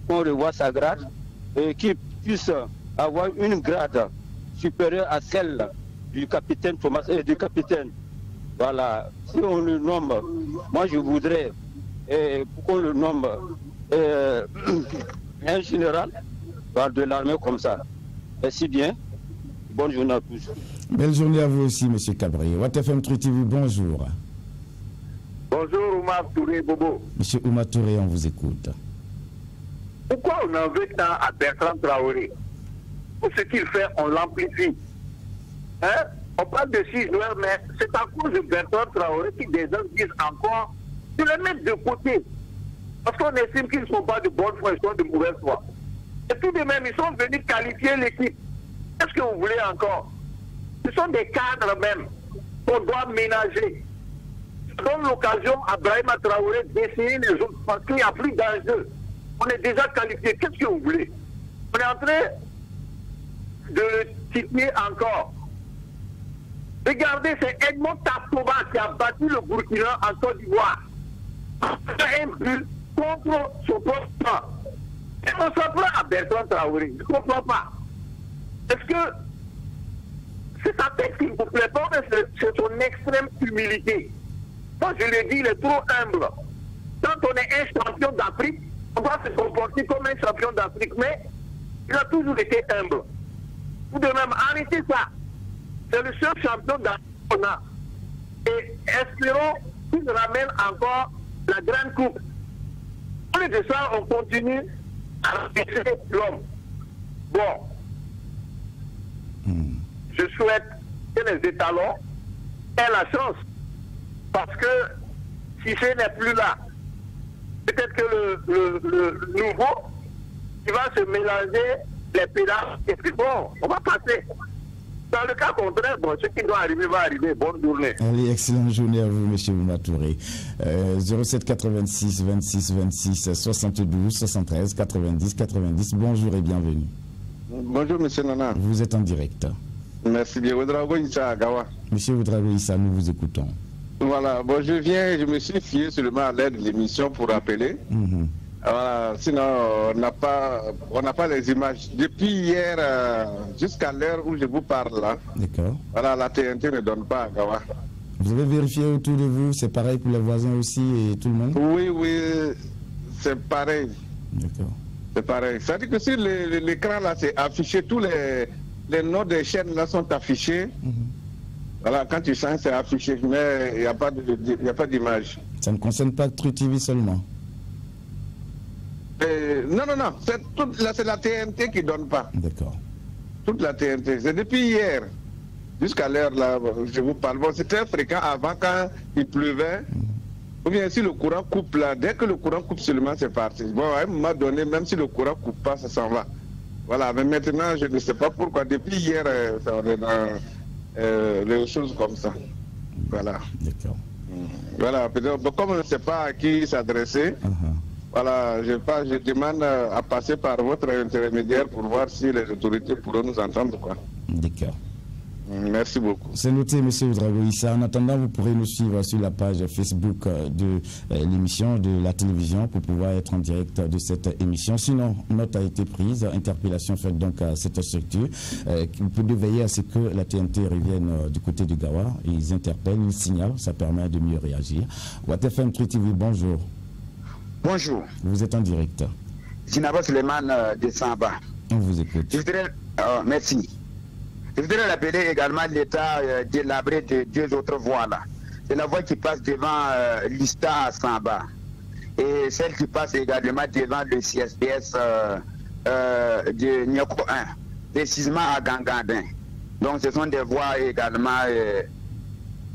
Speaker 17: Qu'on revoie sa grade et qu'il puisse avoir une grade supérieure à celle du capitaine Thomas du capitaine. Voilà, si on le nomme, moi je voudrais qu'on le nomme un général de l'armée comme ça. Merci bien. Bonne journée à tous.
Speaker 1: Belle journée à vous aussi, M. Cabri. WattFM TV, bonjour.
Speaker 18: Bonjour, Oumar Touré Bobo.
Speaker 1: M. Oumar Touré, on vous écoute.
Speaker 18: Pourquoi on en veut tant à Bertrand Traoré? Tout ce qu'il fait, on l'amplifie. Hein? On parle de 6 joueurs, mais c'est à cause de Bertrand Traoré qui des gens disent encore de les mettre de côté. Parce qu'on estime qu'ils ne sont pas de bonne foi, ils sont de mauvaise foi. Et tout de même, ils sont venus qualifier l'équipe. Qu'est-ce que vous voulez encore? Ce sont des cadres même qu'on doit ménager. Ça donne l'occasion à Brahima Traoré d'essayer les autres parce qu'il n'y a plus d'enjeu. On est déjà qualifié. Qu'est-ce que vous voulez? On est en train de le titiller encore. Regardez, c'est Edmond Tastoba qui a battu le Burkina en Côte d'Ivoire. Un but contre son propre camp. Et on s'en prend à Bertrand Traoré. Je ne comprends pas. Est-ce que c'est sa tête qui ne vous plaît pas, mais c'est son extrême humilité. Moi, je le dis, il est trop humble. Quand on est un champion d'Afrique, on va se comporter comme un champion d'Afrique, mais il a toujours été humble. Tout de même, arrêtez ça. C'est le seul champion d'Afrique qu'on a. Et espérons qu'il ramène encore la grande coupe. Au lieu de ça, on continue à rabaisser l'homme. Bon. Je souhaite que les étalons aient la chance. Parce que si ce n'est plus là, peut-être que le nouveau, qui va se mélanger les pédales, et puis bon, on va passer. Dans le cas contraire, bon, ce qui doit arriver va arriver. Bonne journée.
Speaker 1: Allez, excellente journée à vous, M. Oumar Touré. 07 86 26 26 72 73 90 90. Bonjour et bienvenue.
Speaker 19: Bonjour, M. Nana.
Speaker 1: Vous êtes en direct.
Speaker 19: Merci bien. Oudrago Issa Agawa.
Speaker 1: M. Oudrago Issa, nous vous écoutons.
Speaker 19: Voilà, bon, je me suis fié seulement à l'aide de l'émission pour rappeler. Voilà, sinon, on n'a pas les images. Depuis hier jusqu'à l'heure où je vous parle là, voilà, la TNT ne donne pas à Gawa.
Speaker 1: Vous avez vérifié autour de vous, c'est pareil pour les voisins aussi et tout le monde?
Speaker 19: Oui, oui, c'est pareil.
Speaker 1: D'accord.
Speaker 19: C'est pareil. C'est-à-dire que si l'écran là, c'est affiché, tous les noms des chaînes là sont affichés. Voilà, quand tu sens, c'est affiché, mais il n'y a pas d'image.
Speaker 1: Ça ne concerne pas True TV seulement?
Speaker 19: Non, c'est la TNT qui ne donne pas.
Speaker 1: D'accord.
Speaker 19: Toute la TNT. C'est depuis hier, jusqu'à l'heure là, je vous parle. Bon, c'était fréquent avant quand il pleuvait. Ou bien si le courant coupe là, dès que le courant coupe seulement, c'est parti. Bon, à un moment donné, même si le courant ne coupe pas, ça s'en va. Voilà, mais maintenant, je ne sais pas pourquoi. Depuis hier, on est les choses comme ça. Voilà.
Speaker 1: D'accord.
Speaker 19: Voilà, comme on ne sait pas à qui s'adresser, voilà, je demande à passer par votre intermédiaire pour voir si les autorités pourront nous entendre, quoi.
Speaker 1: D'accord.
Speaker 19: Merci beaucoup.
Speaker 1: C'est noté, M. Ouedraogo Issa. En attendant, vous pourrez nous suivre sur la page Facebook de l'émission de la télévision pour pouvoir être en direct de cette émission. Sinon, note a été prise, interpellation faite donc à cette structure. Vous pouvez veiller à ce que la TNT revienne du côté du Gawa. Ils interpellent, ils signalent, ça permet de mieux réagir. WattFM TV, bonjour.
Speaker 20: Bonjour.
Speaker 1: Vous êtes en direct.
Speaker 20: Zinaba Suleiman de Samba.
Speaker 1: On vous écoute.
Speaker 20: Merci. Je voudrais rappeler également l'état délabré de deux autres voies là. C'est la voie qui passe devant l'ISTA à Samba et celle qui passe également devant le CSPS de Nyoko 1, précisément à Gangandin. Donc ce sont des voies également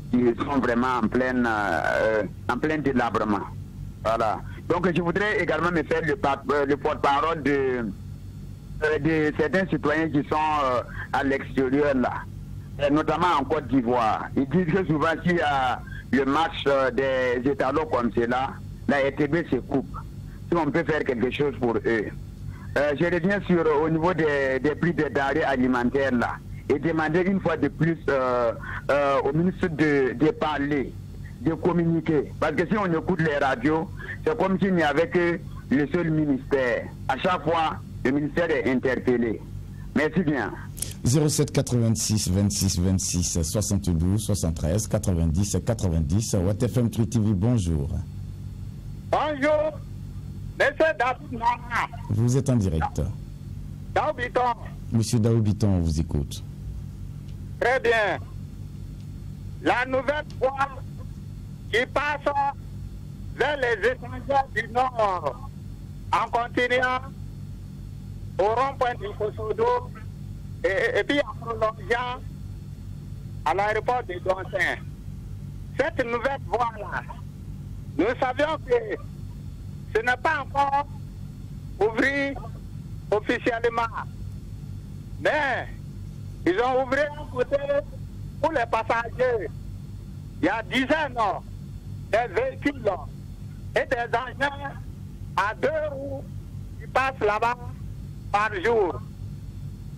Speaker 20: qui sont vraiment en plein délabrement. Voilà. Donc je voudrais également me faire le porte-parole de certains citoyens qui sont à l'extérieur là, notamment en Côte d'Ivoire. Ils disent que souvent s'il y a le match des étalons comme cela, la RTB se coupe. Si on peut faire quelque chose pour eux. Je reviens au niveau des prix des denrées alimentaires là et demander une fois de plus au ministre de parler, de communiquer. Parce que si on écoute les radios, c'est comme s'il n'y avait que le seul ministère. À chaque fois, le ministère est interpellé. Merci bien.
Speaker 1: 07 86 26 26 72 73 90 90 WattFM TV, bonjour.
Speaker 21: Bonjour, monsieur David Nana.
Speaker 1: Vous êtes en direct.
Speaker 21: Daoubiton.
Speaker 1: Monsieur Daoubiton, on vous écoute.
Speaker 21: Très bien. La nouvelle voie qui passe vers les étrangers du Nord en continuant au rond-point du Fosodo et puis en prolongeant à l'aéroport de Donsin. Cette nouvelle voie-là, nous savions que ce n'est pas encore ouvert officiellement. Mais ils ont ouvert un côté pour les passagers. Il y a dizaines de véhicules et des engins à 2 roues qui passent là-bas par jour.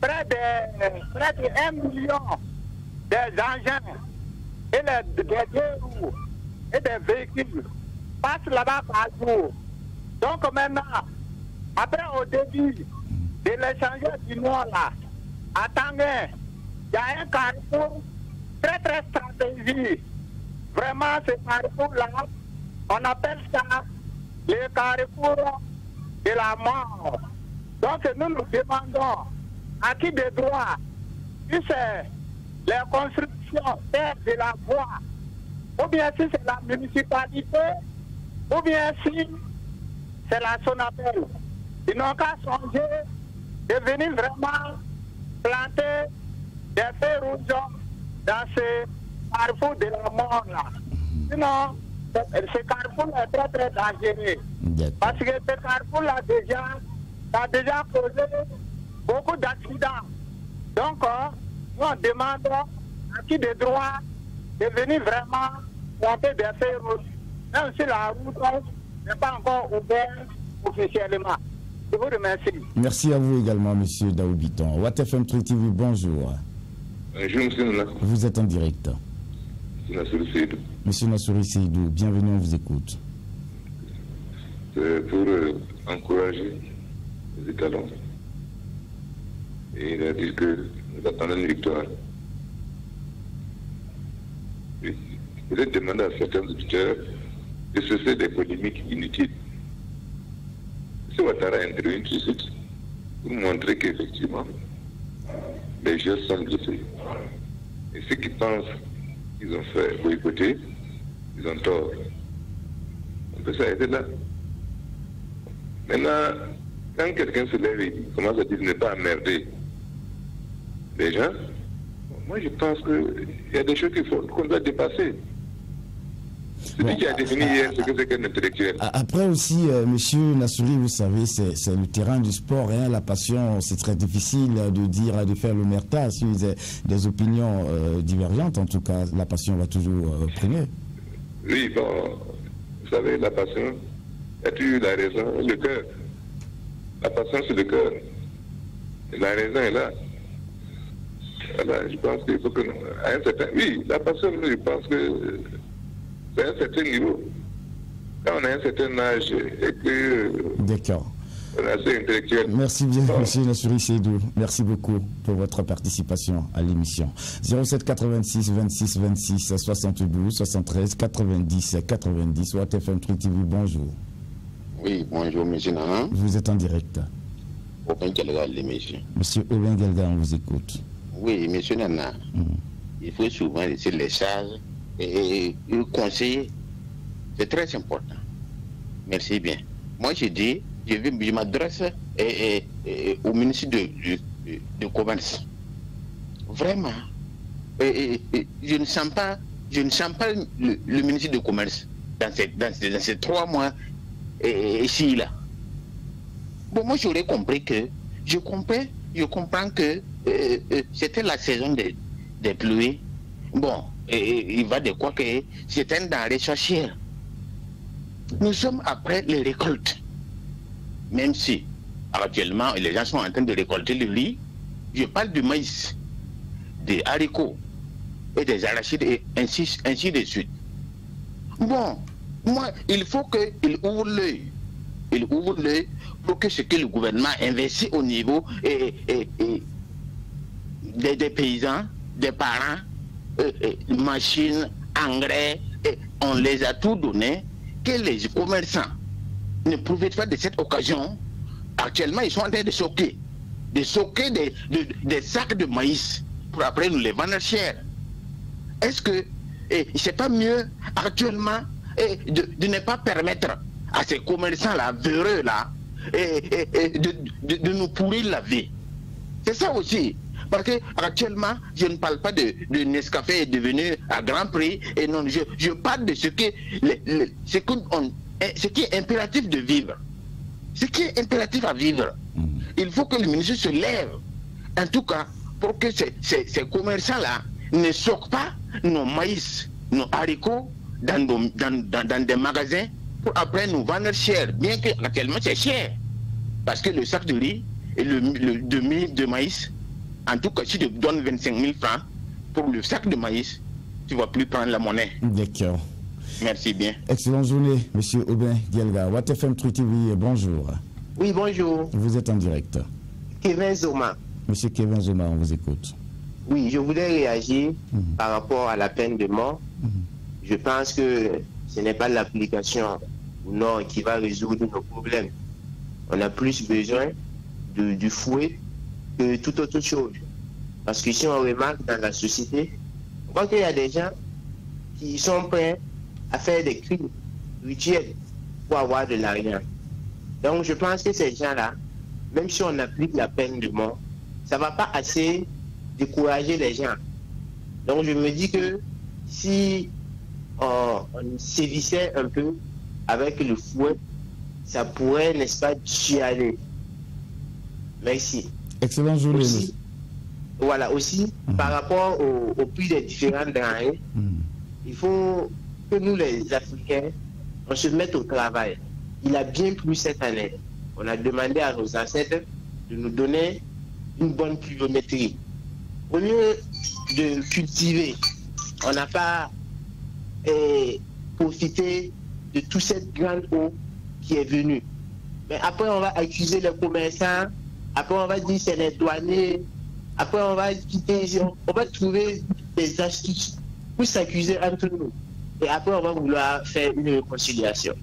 Speaker 21: Près de 1 million des engins et des 2 roues et des véhicules passent là-bas par jour. Donc maintenant, après au début de l'échangeur du Nord là, à Tanguay, il y a un carrefour très stratégique. Vraiment, ce carrefour-là, on appelle ça le carrefour de la mort. Donc nous nous demandons à qui de droit, si c'est les constructions de la voie, ou bien si c'est la municipalité, ou bien si c'est la Sonapel. Ils n'ont qu'à songer de venir vraiment planter des feux rouges dans ce carrefour de la mort là. Sinon, ce carrefour est très dangereux. Parce que ce carrefour là a déjà causé beaucoup d'accidents. Donc, nous on demande à qui de droit de venir vraiment planter des feux rouges. Même si la route n'est pas encore ouverte officiellement. Je vous remercie.
Speaker 1: Merci à vous également, M. Daoubiton. WattFM TV, bonjour.
Speaker 4: Bonjour, M.
Speaker 1: Vous êtes en direct. Monsieur Nassouri Seydou, bienvenue, on vous écoute.
Speaker 4: C'est pour encourager les étalons. Et il a dit que nous attendons une victoire. Je voulais demander à certains auditeurs de cesser des polémiques inutiles. M. Ouattara a intervenu tout de suite pour montrer qu'effectivement, les gestes sont blessés. Et ceux qui pensent qu'ils ont fait boycotter, ils ont tort. On peut s'arrêter là. Maintenant, quand quelqu'un se lève et commence à dire ne pas emmerder les gens, moi je pense qu'il y a des choses qu'on doit dépasser. Celui qui a défini hier ce que c'est qu'un intellectuel.
Speaker 1: Après aussi, monsieur Nassouri, vous savez, c'est le terrain du sport. Hein, la passion, c'est très difficile de dire, de faire l'omerta. Si vous avez des opinions divergentes, en tout cas, la passion va toujours primer.
Speaker 4: Oui, bon, vous savez, la passion, as-tu la raison, le cœur. La passion, c'est le cœur. La raison est là. Voilà, je pense qu'il faut que... À un certain... Oui, la passion, je pense que c'est à un certain niveau. Quand on a un certain âge et que...
Speaker 1: D'accord.
Speaker 4: On est assez intellectuel.
Speaker 1: Merci bien, monsieur Nassouri Seydou. Merci beaucoup pour votre participation à l'émission. 07 86 26 26 72 73 90 90. WattFM Truc TV, bonjour.
Speaker 12: Oui, bonjour, monsieur Nana.
Speaker 1: Vous êtes en direct.
Speaker 12: Aubin Galga, l'émission.
Speaker 1: Monsieur Aubin Galga, on vous écoute.
Speaker 12: Oui, monsieur Nana. Il faut souvent laisser les charges et le conseiller. C'est très important. Merci bien. Moi, je dis, je m'adresse au ministre de Commerce. Vraiment. Je ne sens pas le ministre de Commerce dans ces 3 mois ici, là. Bon, moi, j'aurais compris que, je comprends que c'était la saison des pluies. Bon, il va de quoi que c'est un denrée cher. Nous sommes après les récoltes. Même si, actuellement, les gens sont en train de récolter le riz, je parle du maïs, des haricots et des arachides et ainsi de suite. Bon, moi, il faut qu'il ouvre l'œil. Il ouvre l'œil pour que ce que le gouvernement investit au niveau des paysans, des parents, machines, engrais, on les a tout donné, que les commerçants ne profitent pas de cette occasion. Actuellement, ils sont en train de stocker des sacs de maïs pour après nous les vendre cher. Est-ce que c'est pas mieux actuellement de ne pas permettre à ces commerçants-là, véreux-là, de nous pourrir la vie? C'est ça aussi. Parce que actuellement, je ne parle pas de Nescafé est devenu à grand prix. Et non, je parle de ce qui est impératif de vivre. Ce qui est impératif à vivre. Il faut que le ministre se lève. En tout cas, pour que ces commerçants-là ne stockent pas nos maïs, nos haricots dans des magasins pour après nous vendre cher. Bien que actuellement c'est cher. Parce que le sac de riz et le demi de maïs, en tout cas, si tu donnes 25 000 francs pour le sac de maïs, tu ne vas plus prendre la monnaie.
Speaker 1: D'accord.
Speaker 12: Merci bien.
Speaker 1: Excellente journée, monsieur Aubin Galga. WattFM Truc TV, bonjour.
Speaker 2: Oui, bonjour.
Speaker 1: Vous êtes en direct.
Speaker 2: Kevin Zoma.
Speaker 1: Monsieur Kevin Zoma, on vous écoute.
Speaker 2: Oui, je voulais réagir par rapport à la peine de mort. Je pense que ce n'est pas l'application ou non qui va résoudre nos problèmes. On a plus besoin du fouet que toute autre chose. Parce que si on remarque dans la société, on voit qu'il y a des gens qui sont prêts à faire des crimes rituels pour avoir de l'argent. Donc je pense que ces gens-là, même si on applique la peine de mort, ça ne va pas assez décourager les gens. Donc je me dis que si on sévissait un peu avec le fouet, ça pourrait, n'est-ce pas, dissuader. Merci.
Speaker 1: Excellent journée.
Speaker 2: Aussi, voilà, aussi, par rapport au prix des différents denrées, il faut que nous, les Africains, on se mette au travail. Il a bien plu cette année. On a demandé à nos ancêtres de nous donner une bonne pluviométrie. Au lieu de cultiver, on n'a pas profité de toute cette grande eau qui est venue. Mais après, on va accuser les commerçants. Après, on va dire c'est les douaniers. Après, on va quitter, on va trouver des astuces pour s'accuser entre nous. Et après, on va vouloir faire une réconciliation.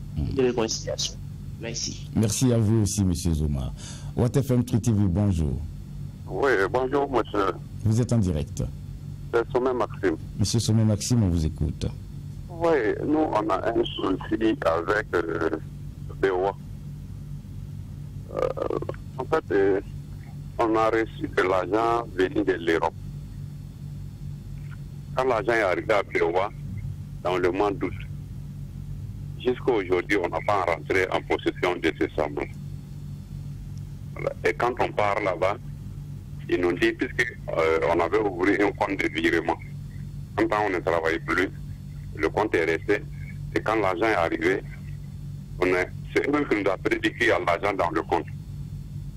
Speaker 2: Merci.
Speaker 1: Merci à vous aussi, monsieur Zoma. WattFM Truc TV, bonjour.
Speaker 22: Oui, bonjour, monsieur.
Speaker 1: Vous êtes en direct.
Speaker 22: C'est Sommet Maxime.
Speaker 1: Monsieur Sommet Maxime, on vous écoute.
Speaker 22: Oui, nous, on a un souci avec BOA. En fait, on a reçu de l'argent venu de l'Europe. Quand l'argent est arrivé à BOA, dans le mois d'août, jusqu'à aujourd'hui, on n'a pas rentré en possession de ces sommes. Voilà. Et quand on part là-bas, ils nous disent, puisqu'on avait ouvert un compte de virement, quand on ne travaille plus, le compte est resté, et quand l'argent est arrivé, c'est eux qui nous ont prédit qu'il y a l'argent dans le compte.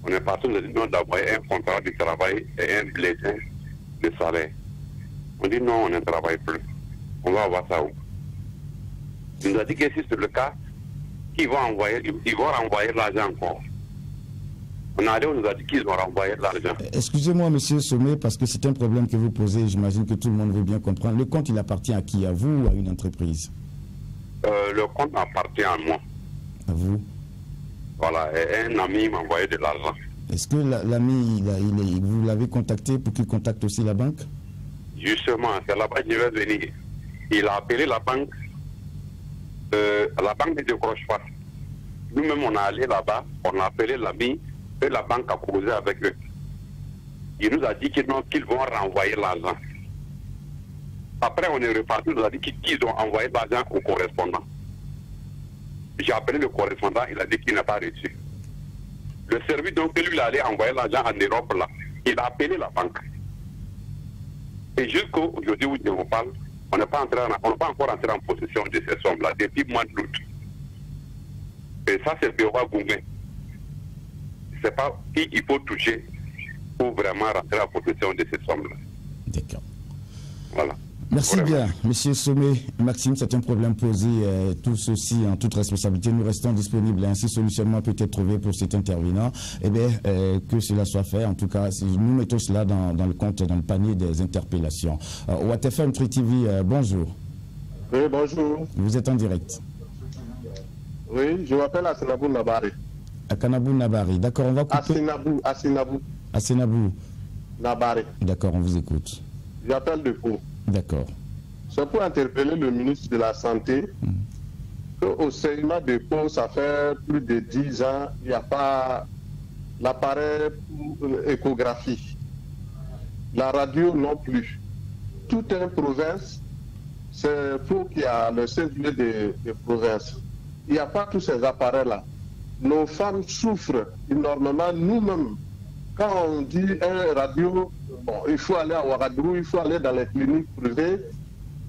Speaker 22: On est parti nous dire d'envoyer un contrat de travail et un bulletin de salaire. On dit non, on ne travaille plus. On va avoir ça où? Il nous a dit que si c'est le cas, ils vont renvoyer l'argent encore. On nous a dit qu'ils vont renvoyer l'argent.
Speaker 1: Excusez-moi, monsieur Sommet, parce que c'est un problème que vous posez. J'imagine que tout le monde veut bien comprendre. Le compte, il appartient à qui? À vous ou à une entreprise?
Speaker 22: Le compte appartient à moi.
Speaker 1: À vous?
Speaker 22: Voilà, et un ami m'a envoyé de l'argent.
Speaker 1: Est-ce que l'ami, vous l'avez contacté pour qu'il contacte aussi la banque?
Speaker 22: Justement, c'est là-bas que je vais venir. Il a appelé la banque. La banque ne décroche pas. Nous-mêmes, on est allé là-bas, on a appelé l'ami, et la banque a causé avec eux. Il nous a dit qu'ils vont renvoyer l'argent. Après, on est reparti, il nous a dit qu'ils ont envoyé l'argent au correspondant. J'ai appelé le correspondant, il a dit qu'il n'a pas reçu. Le service, donc, que lui, il allait envoyer l'argent en Europe, là, il a appelé la banque. Et jusqu'à aujourd'hui où je vous parle, on n'est pas encore entré en possession de ces sommes-là depuis le mois d'août. Et ça, c'est le roi Goumé. Je ne sais pas qui il faut toucher pour vraiment rentrer en possession de ces sommes-là.
Speaker 1: D'accord.
Speaker 22: Voilà.
Speaker 1: Merci bien, monsieur Sommet. Maxime, c'est un problème posé. Tout ceci en toute responsabilité. Nous restons disponibles. Ainsi, solutionnement peut être trouvé pour cet intervenant. Eh bien, que cela soit fait. En tout cas, nous mettons cela dans le compte, dans le panier des interpellations. WattFM Tri TV, bonjour.
Speaker 5: Oui, bonjour.
Speaker 1: Vous êtes en direct.
Speaker 5: Oui, je m'appelle Asenabou Nabari.
Speaker 1: Akanabou Nabari. D'accord, on va couper. Asenabou
Speaker 5: Nabari.
Speaker 1: D'accord, on vous écoute.
Speaker 5: J'appelle de Pau.
Speaker 1: D'accord.
Speaker 5: C'est pour interpeller le ministre de la Santé qu'au CEIMA de Pau, ça fait plus de 10 ans, il n'y a pas l'appareil échographie. La radio non plus. Tout est province, c'est Pau qui a le chef-lieu de province. Il n'y a pas tous ces appareils-là. Nos femmes souffrent énormément, nous-mêmes. Quand on dit un radio, bon, il faut aller à Ouagadougou, il faut aller dans les cliniques privées,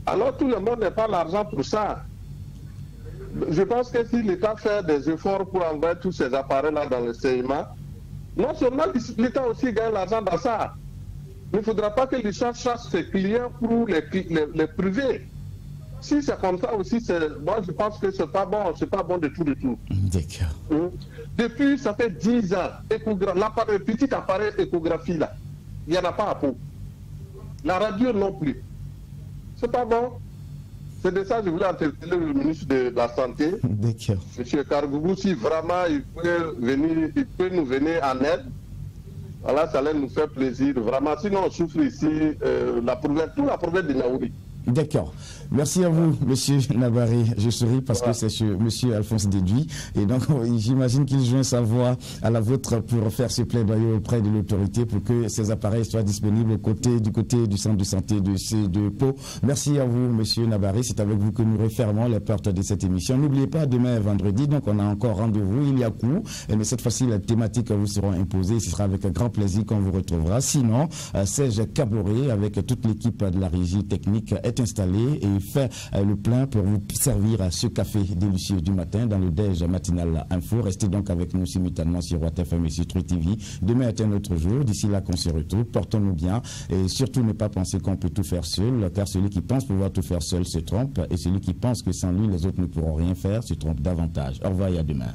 Speaker 5: alors tout le monde n'a pas l'argent pour ça. Je pense que si l'État fait des efforts pour envoyer tous ces appareils-là dans le CIMA, non seulement l'État aussi gagne l'argent dans ça, il ne faudra pas que l'État cherche ses clients pour les privés. Si c'est comme ça aussi, moi je pense que c'est pas bon du tout.
Speaker 1: D'accord.
Speaker 5: Depuis, ça fait 10 ans, le petit appareil échographie là, il n'y en a pas à Pau. La radio non plus. C'est pas bon. C'est de ça que je voulais interpeller le ministre de la Santé.
Speaker 1: D'accord.
Speaker 5: M. Kargoubou, si vraiment il peut nous venir en aide, voilà, ça allait nous faire plaisir. Vraiment, sinon on souffre ici, toute la province de Naouri.
Speaker 1: D'accord. Merci à vous, monsieur Nabari. Je souris parce que c'est monsieur Alphonse Déduit. Et donc, j'imagine qu'il joint sa voix à la vôtre pour faire ce plaidoyer auprès de l'autorité pour que ces appareils soient disponibles du côté du centre de santé de Pau. Merci à vous, monsieur Nabari. C'est avec vous que nous refermons les portes de cette émission. N'oubliez pas, demain, vendredi, donc on a encore rendez-vous. Il y a coup. Mais cette fois-ci, la thématique vous sera imposée. Ce sera avec un grand plaisir qu'on vous retrouvera. Sinon, Serge Caboret, avec toute l'équipe de la régie technique, est installé et fait le plein pour vous servir à ce café délicieux du matin dans le déj matinal info. Restez donc avec nous simultanément sur WattFM et sur Tri TV. Demain est un autre jour. D'ici là qu'on se retrouve, portons-nous bien et surtout ne pas penser qu'on peut tout faire seul, car celui qui pense pouvoir tout faire seul se trompe et celui qui pense que sans lui les autres ne pourront rien faire se trompe davantage. Au revoir et à demain.